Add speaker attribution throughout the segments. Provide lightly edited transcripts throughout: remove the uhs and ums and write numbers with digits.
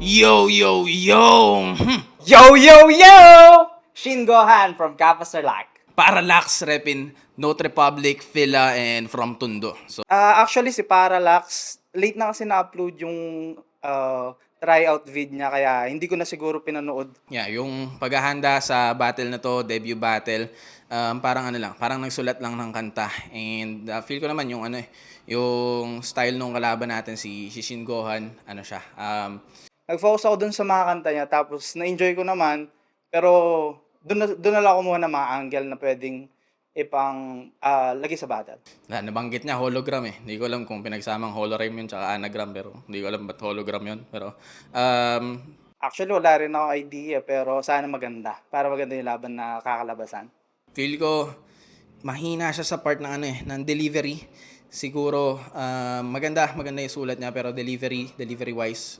Speaker 1: Yo, yo, yo!
Speaker 2: Yo, yo, yo! Shin Gohan from Kappa Sarlacc.
Speaker 1: Parallax repin Note Republic, Fila, and from Tondo. So,
Speaker 2: Actually, si Parallax, late na kasi na-upload yung tryout vid niya, kaya hindi ko na siguro pinanood.
Speaker 1: yeah, yung paghahanda sa battle na to, debut battle, parang ano lang, parang nagsulat lang ng kanta. And feel ko naman yung yung style nung kalaban natin si Shin Gohan, ano siya,
Speaker 2: Nag-focus ako dun sa mga kanta niya, tapos na-enjoy ko naman, pero dun na lang ako muna ng mga angle na pwedeng lagay sa battle.
Speaker 1: nabanggit niya hologram eh. Hindi ko alam kung pinagsamang hologram yun tsaka anagram, pero hindi ko alam ba't hologram yun. Pero,
Speaker 2: Actually, wala rin ako idea, pero sana maganda. Para maganda yung laban na kakalabasan.
Speaker 1: feel ko mahina siya sa part ng ng delivery. Siguro maganda yung sulat niya, pero delivery wise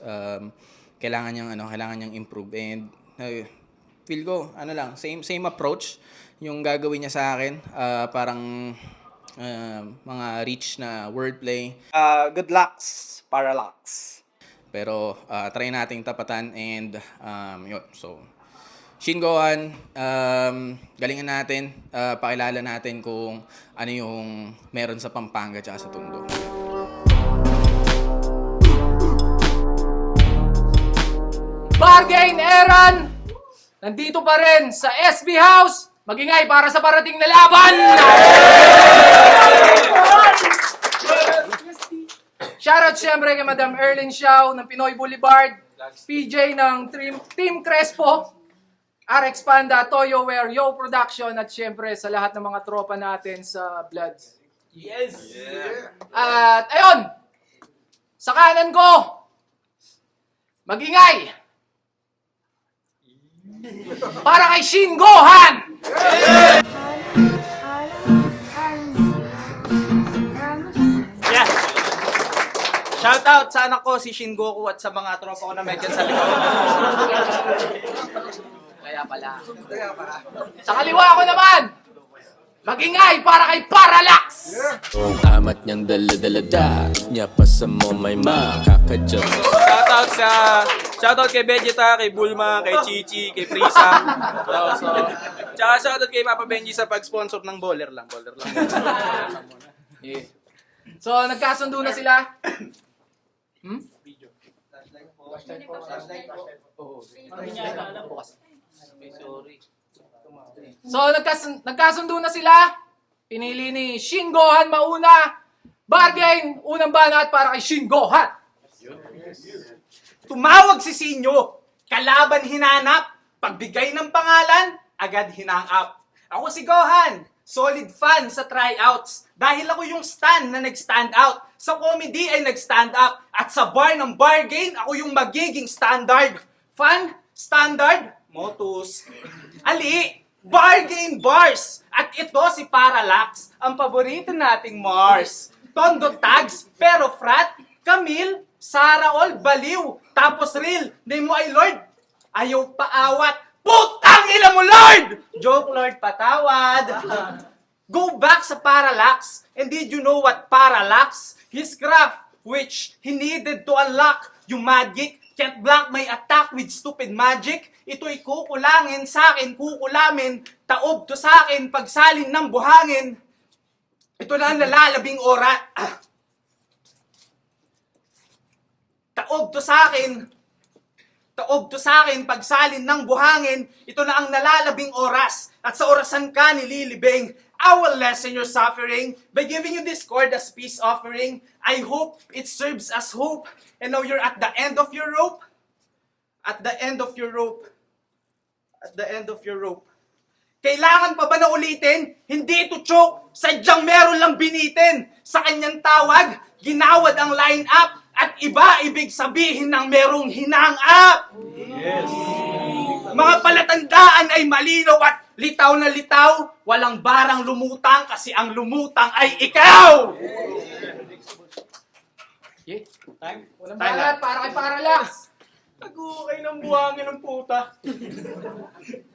Speaker 1: kailangan niyang improve. And feel ko same approach yung gagawin niya sa akin, parang mga rich na wordplay.
Speaker 2: Good lucks, Parallax.
Speaker 1: Pero try nating tapatan and yun. So Shin Gohan, galingan natin, pakilala natin kung ano yung meron sa Pampanga at sa Tondo.
Speaker 3: Bargain Eran! Nandito pa rin sa SB House! Magingay para sa parating na laban! Shoutout siyempre kay Madam Erlyn Xiao ng Pinoy Boulevard, PJ ng Team Crespo, RX Panda, Toyo Wear, Yo Production, at siyempre sa lahat ng mga tropa natin sa Bloods. Yes! Yeah. At ayun! Sa kanan ko, magingay! Para kay Shin Gohan!
Speaker 2: Yeah. Shoutout sa anak ko, si Shin Goku, at sa mga tropa ko na medyan sa likod.
Speaker 3: Kaya pala. Sa kaliwa ko naman, magingay para kay Parallax!
Speaker 4: Ang amat niyang dala-dala-da niya pa sa mo may makakadyan.
Speaker 5: Shoutout kay Vegeta, kay Bulma, kay Chichi, kay Prisa. Tsaka shoutout kay Papa Benji sa pag-sponsor ng Bowler lang.
Speaker 3: Yeah. So, nagkasundo na sila. So, nagkasundo na sila. Pinili ni Shin Gohan mauna. Bargain, unang banat para kay Shin Gohan.
Speaker 6: Tumawag si Sinyo, kalaban hinanap, pagbigay ng pangalan, agad hinang-up. Ako si Gohan, solid fan sa tryouts, dahil ako yung stan na nag-stand out. Sa comedy ay nag-stand up, at sa bar ng bargain, ako yung magiging standard. Fan, standard, motus. Ali, bargain bars, at ito si Parallax, ang paborito nating Mars. Tondo tags, pero frat, Camille, Sara all baliw, tapos real, name mo ay Lord, ayaw paawat, putang ina mo Lord! Joke Lord, patawad. Go back sa Parallax, and did you know what Parallax? His craft, which he needed to unlock, yung magic, can't block my attack with stupid magic, ito'y kukulangin sa akin, kukulamin, taob to sa akin, pagsalin ng buhangin, ito na ang nalalabing oras. Taob to sa akin, pagsalin ng buhangin, ito na ang nalalabing oras, at sa orasan ka nililibing. I will lessen your suffering by giving you this chord as peace offering. I hope it serves as hope, and now you're at the end of your rope. At the end of your rope. At the end of your rope. Kailangan pa ba na ulitin? Hindi ito choke, sadyang meron lang binitin. Sa kanyang tawag, ginawad ang line-up, at iba ibig sabihin ng merong hinang-up. Yes. Mga palatandaan ay malinaw at litaw na litaw, walang barang lumutang kasi ang lumutang ay ikaw!
Speaker 3: Yeah. Unang banat para kay Parallax.
Speaker 5: Nag-uukay ng buhangin ng puta.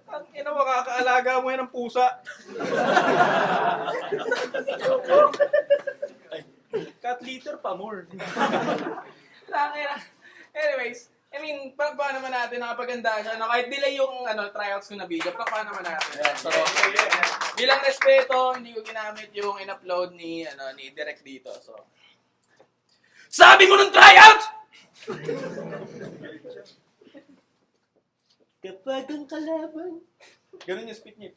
Speaker 5: Ang ina, makakaalaga mo yan ng pusa. Cat litter pa more.
Speaker 6: Anyways,
Speaker 5: mean, palakpakan naman natin, nakapaganda siya. No? Kahit delay yung tryouts ko na video, palakpakan naman natin. So, bilang respeto, hindi ko ginamit yung in-upload ni Direk dito. So, sabi mo ng tryout! Kapag ang kalaban, ganun yung speed niya.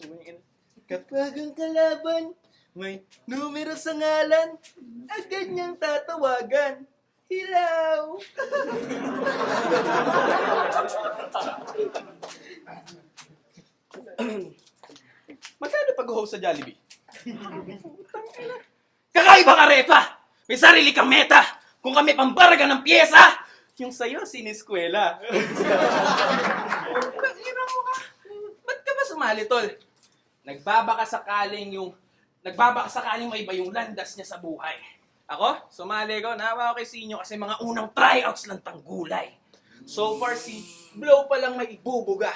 Speaker 5: Kapag ang kalaban, may numero sa ngalan, agad niyang tatawagan. Hilaw! Magkano pag-host sa Jollibee? Kakaiba ka, Repa! May sarili kang meta! Kung kami pambaraga ng pyesa, yung sa'yo, siniskwela. Ba't ka ba sumali, tol? Nagbabaka sakaling may iba yung landas niya sa buhay. Ako, sumali ko, nawa ako kay Sinyo kasi mga unang tryouts lang tanggulay. So far, si Blow pa lang may ibubuga.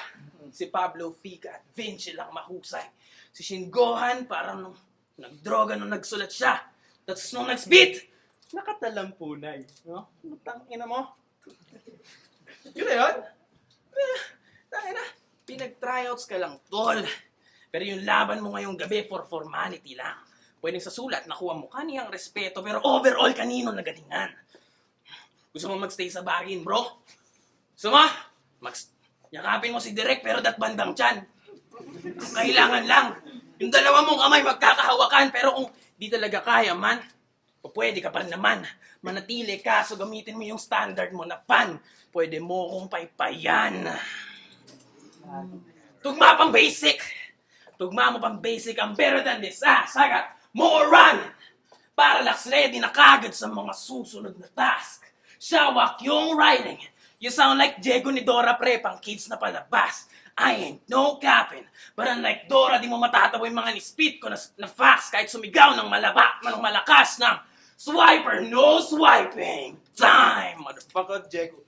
Speaker 5: Si Pablo Fica at Vinci lang mahusay. Si Shin Gohan, parang nung nagdroga nung nagsulat siya. Tapos nung nag-spit, nakatalampunay. No? Tangina mo. Yun na yun? Tangina, pinag-tryouts ka lang, tol. Pero yung laban mo ngayong gabi for formality lang. Pwedeng sa sulat, nakuha mo kaniyang respeto, pero overall, kanino nagalingan? Gusto mo magstay sa bagin, bro? Gusto mo? Yakapin mo si Direk, pero dat bandang tiyan. Kailangan lang. Yung dalawa mong kamay magkakahawakan, pero kung di talaga kaya man, o pwede ka pa naman. Manatili ka, so gamitin mo yung standard mo na fan. Pwede mo kong paypayan. Tugma pang basic. Tugma mo pang basic ang better than this. Sagat. More run! Parallax ready na kagad sa mga susunod na task. Shawak yung writing. You sound like Diego ni Dora pre, pang kids na palabas. I ain't no capping. But unlike Dora, di mo matatawa yung mga ni-spit ko na facts kahit sumigaw ng malakas ng swiper, no swiping. Time, motherfucker, Diego.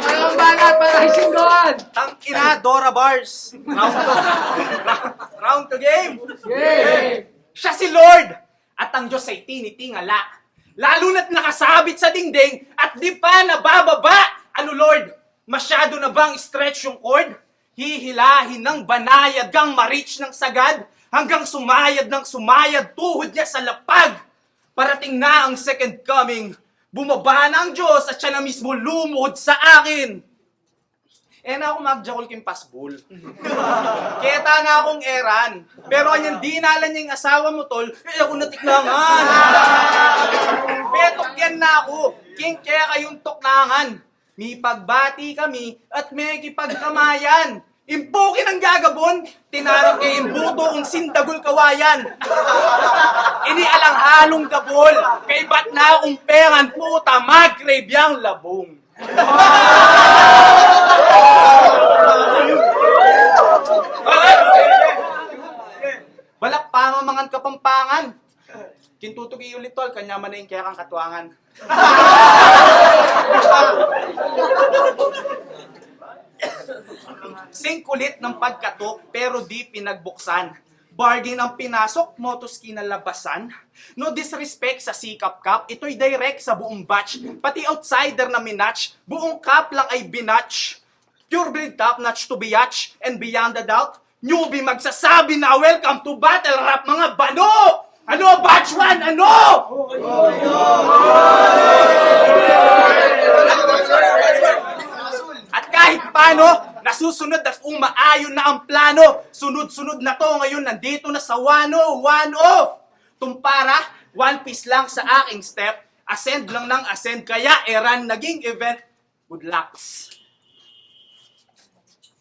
Speaker 3: Walang banat para kay Singgon!
Speaker 6: Tangina, Dora Bars. Round to game.
Speaker 3: Yay!
Speaker 6: Siya si Lord at ang Diyos ay tinitingala. Lalo na't nakasabit sa dingding at di pa nabababa. Ano Lord, masyado na bang stretch yung cord? Hihilahin ng banayad gang ma-reach ng sagad hanggang sumayad ng sumayad tuhod niya sa lapag. Parating na ang second coming. Bumaba na ang Diyos at siya na mismo lumuhod sa akin. Na ako magjakol king pasbul. Keta nga akong eran. Pero kanyang dinalan niya yung asawa mo, tol. Ako natiklangan. Betok yan na ako. King kaya kayong toklangan. May pagbati kami at may kipagkamayan. Impukin ang gagabon, tinarang kay imbuto kong sindagul kawayan. Ini alang halong gabol, kay ba't na akong pengan puta, mag-grave yang labong. Balak pangamangan kapampangan. Kintutugi ulit tol, kanya man na yung kaya kang katuangan. Singkulit ng pagkatok pero di pinagbuksan. Bargain ang pinasok, motos kinalabasan. No disrespect sa sikap cup, ito'y direct sa buong batch. Pati outsider na minatch, buong cup lang ay binatch. Pure breed top notch to biatch, and beyond the doubt, newbie magsasabi na welcome to battle rap mga bano! Ano batch 1? Ano? At kahit paano, nasusunod at umaayon na ang plano. Sunod-sunod na to ngayon, nandito na sa 1-0. Tumpara, one piece lang sa aking step. Ascend lang ng ascend, kaya eran naging event. Good lucks.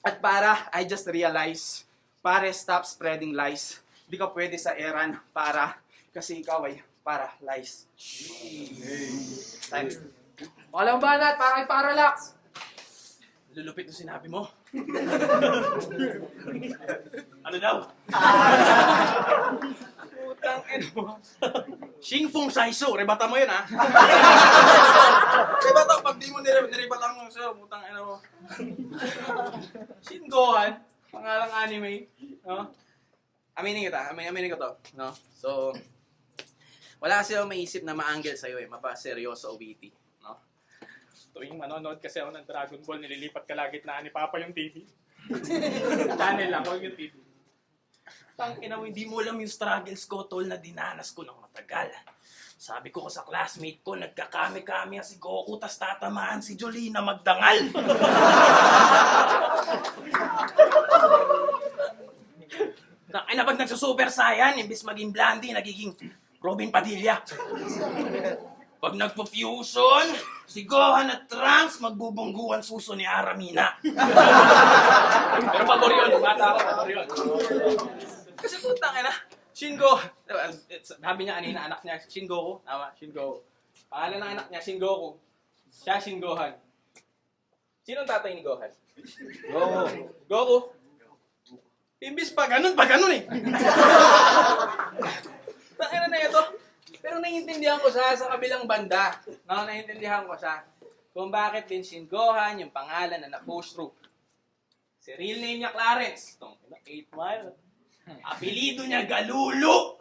Speaker 6: At para, I just realize, pare stop spreading lies. Di ka pwede sa eran para, kasi ikaw ay para lies. Time.
Speaker 3: Walang banat para kay Parallax!
Speaker 5: Lulupit na sinabi mo. Ano daw? Putang ina mo. Xing Fung Saisu, rebata mo yun ha? Rebata, pag di mo nirebatan mo sa'yo, putang ina mo. Shin Gohan, pangalang anime. No? Aminin ko to. No? So, wala kasi ako maisip na ma-angle sa'yo mapa-seryoso o witty. No? Tuwing manonood kasi ako ng Dragon Ball, nililipat kalagitnaan ni Papa yung TV. Channel lang, huwag yung TV. Tangina mo, hindi mo alam yung struggles ko, tol, na dinanas ko ng matagal. Sabi ko sa classmate ko, nagkakami-kami si Goku, tas tatamaan si Jolina magdangal. Ay na pag nagsusuper saiyan, imbis maging Blandy, nagiging Robin Padilla. Pag nagpo-fusion, si Gohan at Trunks, magbubungguan suso ni Aramina. Pero pabor yun, bata ako, pabor yun. Kasi putang ina, Shingo, sabi niya kanina, anak niya, Shingoku, tama, Shingoku. Pangalan ng anak niya, Shingoku. Siya, Shingohan. Sino ang tatay ni Gohan? Goku. Imbis pa ganun eh. Tangina na ito. Pero naiintindihan ko siya sa kabilang banda. No, naiintindihan ko siya. Kung bakit din Shingohan yung pangalan na na-push through. Si real name niya Clarence. Itong 8 Mile. Apelido niya Galulu.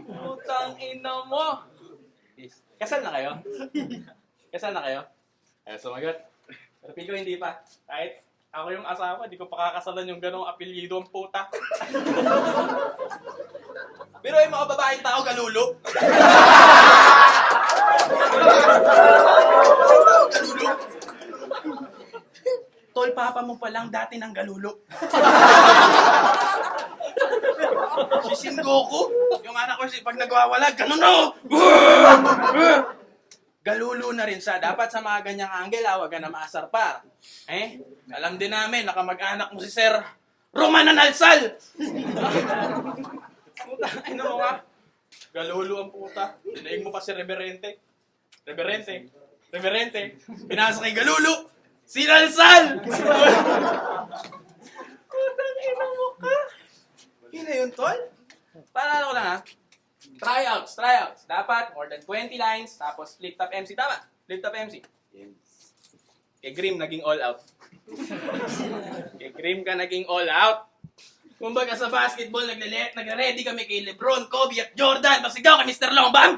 Speaker 5: Putang ina mo. Kasal na kayo? Kasal na kayo? Ay, sumagot. Pero feel ko hindi pa. Kahit ako yung asawa, di ko pakakasalan yung ganong apelyido ang puta. Pero yung mga babaeng tao, Galulu. Galulu. Tol, papa mo pa lang dati ng Galulu. Si Shingoku, yung anak ko, pag nagwawala, ganun o! Galulu na rin siya. Dapat sa mga ganyang angle, wag ka na maasar pa. Alam din namin, nakamag-anak mo si Sir Roman Analsal. Puta, ano mo nga? Galulu ang puta. Dinaig mo pa si Reverente. Pinasa kay Galulu. Si Nalsal! Putang ina mo ka. Ina yun, tol? Paalala ko lang ha. Tryouts. Dapat more than 20 lines, tapos flip top MC. Tama, flip top MC. Kay Grim, naging all out. Kay Grim ka naging all out. Kumbaga sa basketball, nagre-ready kami kay Lebron, Kobe at Jordan. Tapos ikaw kay Mr. Longbang.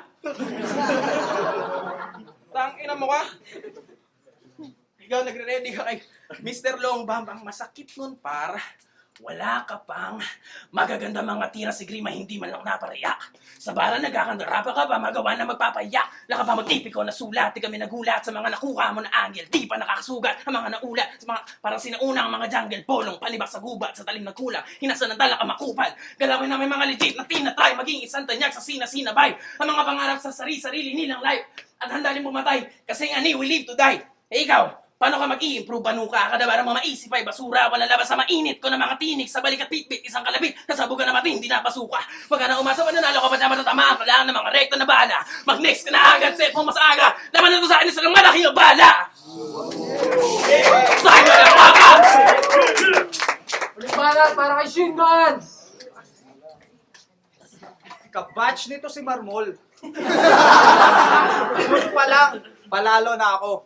Speaker 5: Tangina mo ka. Ikaw nagre-ready ka kay Mr. Longbang. Ang masakit nun para wala ka pang magaganda mga tira si Grima, hindi man lang napariyak. Sa bara nagkakandara ka pa, magawa na magpapayak. Laka pa magtipiko na sulat, di kami nagulat sa mga nakuha mo na angle. Di pa nakakasugat ang mga naulat sa mga parang sinaunang mga jungle polong, palibak sa gubat, sa talim na kulang. Hinasan ng dala ka makupal. Galawin na may mga legit na tinatry, maging isang tanyag sa sinasinabay. Ang mga pangarap sa sarili nilang life. At handa rin pumatay, kasi nga ni we live to die. Ikaw, paano ka mag-i-improve? Banuka ka na ba mga maisip ay basura? Wala labas sa mainit ko na mga tinig. Sa balik at pitbit, isang kalabit. Kasabugan na mati, hindi napasuka. Wag ka na umasa, mananalo ka pa dyan matatamaan. Kailangan ng mga rekta na bala. Mag-next ka na agad, set mo mas aga. Laman na to sa akin, isa lang malaki na bala. Sa'yo na lang mga!
Speaker 3: Ulit balat para kay Shingon!
Speaker 2: Kabatch nito si Marmol. Doon pa lang, palalo na ako.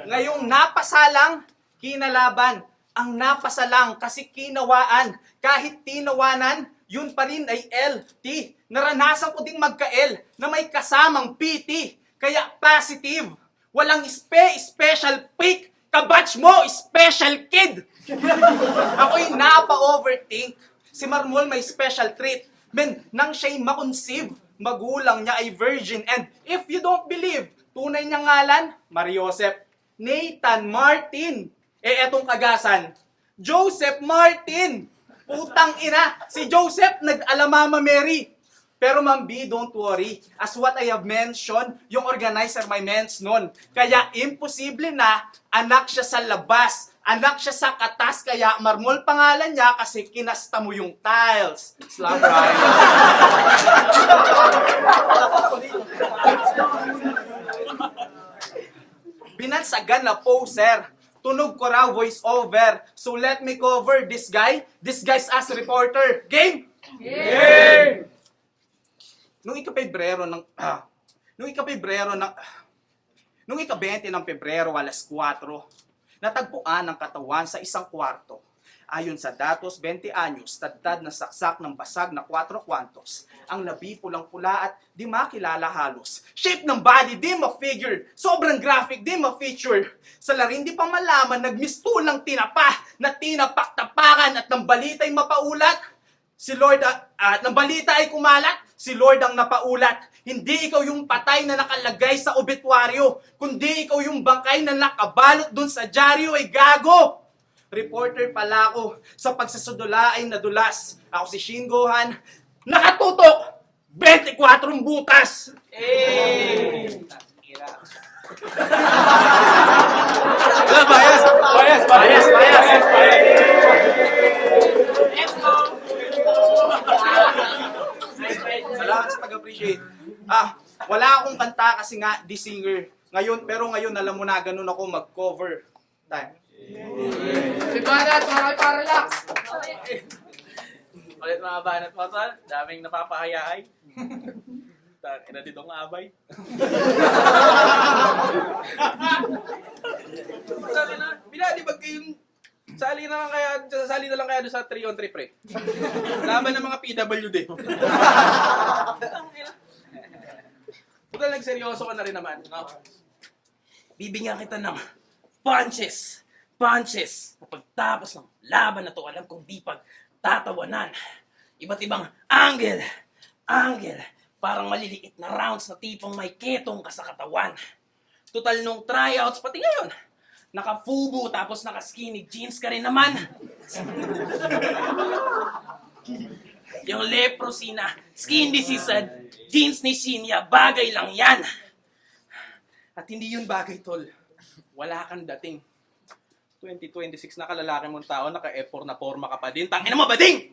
Speaker 2: Ngayong napasalang, kinalaban. Ang napasalang kasi kinawaan. Kahit tinawanan, yun pa rin ay LT. Naranasan ko ding magka-L na may kasamang PT. Kaya positive. Walang special pick. Kabatch mo, special kid. Ako'y napa-overthink. Si Marmol may special treat. Men, nang siya'y makonceive, magulang niya ay virgin. And if you don't believe, tunay niyang ngalan, Mariosep Nathan Martin. Etong kagasan, Joseph Martin. Putang ina, si Joseph nag-alamama Mary. Pero Ma'am B, don't worry. As what I have mentioned, yung organizer may mens nun. Kaya imposible na anak siya sa labas. Anak siya sa katas, kaya Marmol pangalan niya kasi kinasta mo yung tiles. Slap right. Binansagan na poser. Tunog ko raw voice over. So let me cover this guy. This guy's as reporter. Game? Game! Nung ika-Pebrero ng... Nung ika-20 ng Pebrero, alas 4, natagpuan ang katawan sa isang kwarto. Ayon sa datos, 20 anyos, tadtad na saksak ng basag na 4 kwantos. Ang labi pulang-pula at di makilala halos. Shape ng body, di ma-figure. Sobrang graphic, di ma-feature. Sa larin, di pa malaman, nagmistulang tinapa na tinapak-tapakan at ng balita'y mapaulat. Si Lord, at ng balita ay kumalat, si Lord ang napaulat. Hindi ikaw yung patay na nakalagay sa obituaryo, kundi ikaw yung bangkay na nakabalot dun sa dyaryo ay gago. Reporter pala ako, sa pagsasudula ay nadulas. Ako si Shin Gohan, nakatutok! 24 butas! Bias! Salamat sa pag-appreciate. Wala akong kanta kasi nga di singer. Pero ngayon alam mo na ganun ako mag-cover. Time.
Speaker 3: Si Banat, mga para-relax.
Speaker 5: Ulit mga banat mo, tol. Daming napapahayay. Ina dito ng abay. Binalibag kayong sali na lang kaya doon sa 3-on-3 pre. Laban ng mga PWD. Putal, nagseryoso ka na rin naman. No? Bibigyan kita ng punches. Pagtapos ng laban na to, alam kong di pagtatawanan. Iba't ibang angle. Parang maliliit na rounds na tipong may ketong ka sa katawan. Total nung tryouts, pati ngayon, naka-fubu tapos naka-skinny jeans ka rin naman. Yung leprosy na skin disease at jeans ni Shinya, bagay lang yan. At hindi yun bagay, tol. Wala kang dating. 2026 na kalalaki mong tao, naka-F4 na forma ka pa din. Tangina mo, bading!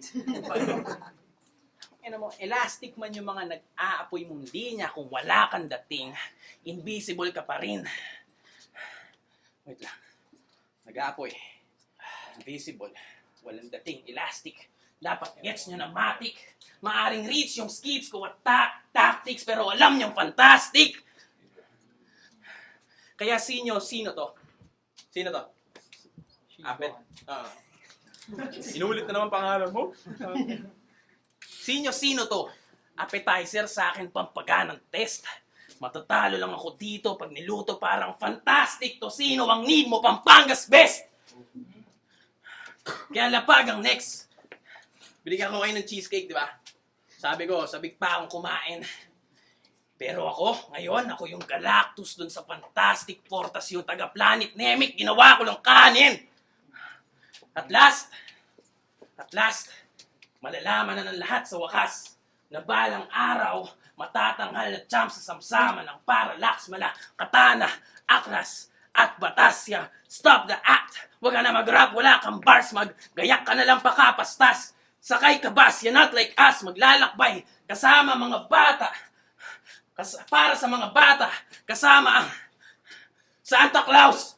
Speaker 5: Elastic man yung mga nag-aapoy mong linya kung wala kang dating. Invisible ka pa rin. Wait lang. Nag-aapoy. Invisible. Walang dating. Elastic. Dapat gets nyo na matic. Maaring reach yung skills ko at tactics, pero alam nyong fantastic. Kaya sino to? Sino to? Apet. Inulit na naman pangalan mo. Sino to? Appetizer sa akin pampaga ng test. Matatalo lang ako dito pag niluto parang fantastic to. Sino ang need mo? Pampangas best! Kaya lapag ang next. Binigyan ko kayo ng cheesecake, di ba? Sabi ko, sabik pa akong kumain. Pero ngayon, ako yung Galactus dun sa Fantastic Four, tas yung taga-Planet Namek, ginawa ko lang kanin. At last, malalaman na ng lahat sa wakas na balang araw, matatanghal na champ sa samsama ng Parallax, mala, katana, akras, at batasya. Stop the act! Huwag ka na mag-rap, wala kang bars, mag-gayak ka na lang pakapastas. Sakay ka bus, you're not like us, maglalakbay, kasama mga bata. Para sa mga bata, kasama ang Santa Claus.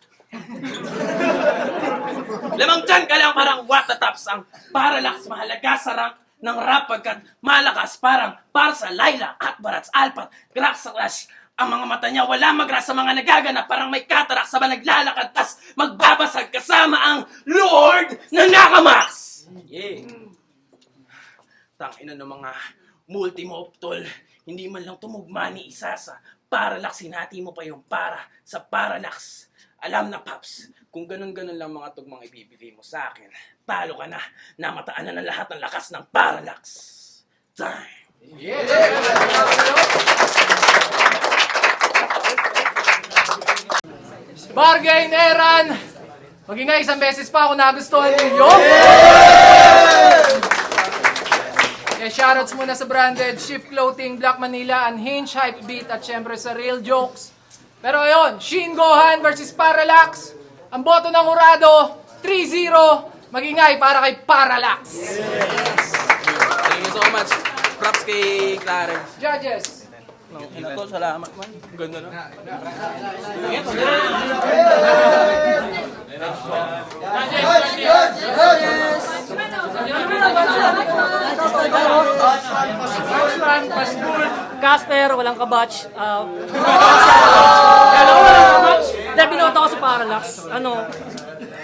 Speaker 5: Lamang dyan ka lang parang what the tops ang Parallax, mahalaga sa rank ng rap pagkat malakas parang para sa Laila at Barats Alpat, crack sa clash. Ang mga mata niya wala magras sa mga nagaganap, parang may katarak sa naglalakad, tas magbabasag kasama ang Lord na Nakamax. Yeah. Tangina ng mga multimoptol, hindi man lang tumugma ni isa sa Parallax, hinati mo pa yung para sa Parallax. Alam na, Paps, kung ganun-ganun lang mga tugmang ibibigay mo sa akin, talo ka na, namataan na ng lahat ng lakas ng Parallax. Time!
Speaker 3: Bargain Eran! Magingay, isang beses pa ako nagustuhan ninyo. Shoutouts muna sa branded Shift Clothing, Black Manila, Unhinged, Hypebeat, at syempre sa Real Jokes. Pero ayun, Shin Gohan versus Parallax. Ang boto ng Urado, 3-0. Magingay para kay Parallax.
Speaker 5: Thank you so much. Props kay Clarence.
Speaker 3: Judges.
Speaker 5: Ito, salamat man. Ganda na.
Speaker 7: Casper, walang kabatch. Dahil binoto ko sa Parallax.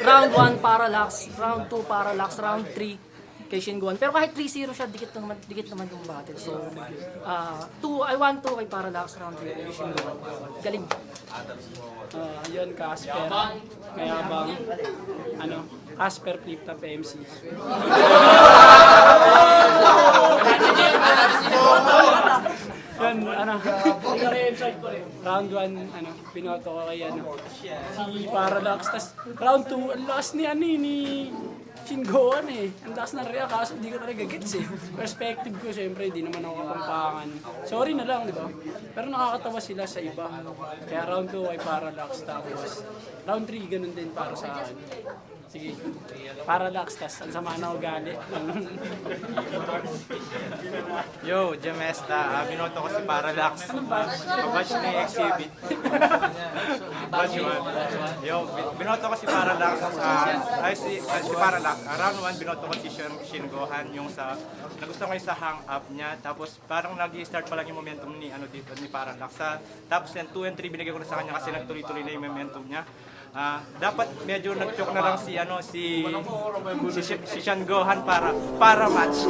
Speaker 7: Round 1 Parallax, round 2 Parallax, round 3 kay Shingon. Pero kahit 3-0 siya, dikit naman yung battle. So, 1-2 kay Parallax, round 3 kay Shingon. Galing.
Speaker 8: Yun, Casper. Mayabang. Casper Flip Top MC. Yun, round 1, pinoto ko kay si Parallax. Tas round 2, ang lakas ni Shingoan eh. Ang lakas ng react, kaso hindi ko talaga gets eh. Perspective ko, syempre, hindi naman ako kapampangan. Sorry na lang, di ba? Pero nakakatawa sila sa iba. Kaya round 2 ay Parallax, tapos round 3, ganun din para sa akin. Sige, Parallax, tas ang sama na ugali.
Speaker 9: Yo, Jamesta, binoto ko si Parallax. Batch na yung exhibit. Batch 1. Yo, binoto ko si Parallax. Si Parallax. Round 1, binoto ko si Shin Gohan, yung sa, nagustuhan ko yung sa hang up niya. Tapos parang nag-start pa lang yung momentum dito ni Parallax. Tapos yan, 2 and 3 binigay ko na sa kanya kasi nagtuloy-tuloy na yung momentum niya. Dapat medyo nag-choke na lang si Shan Gohan para match.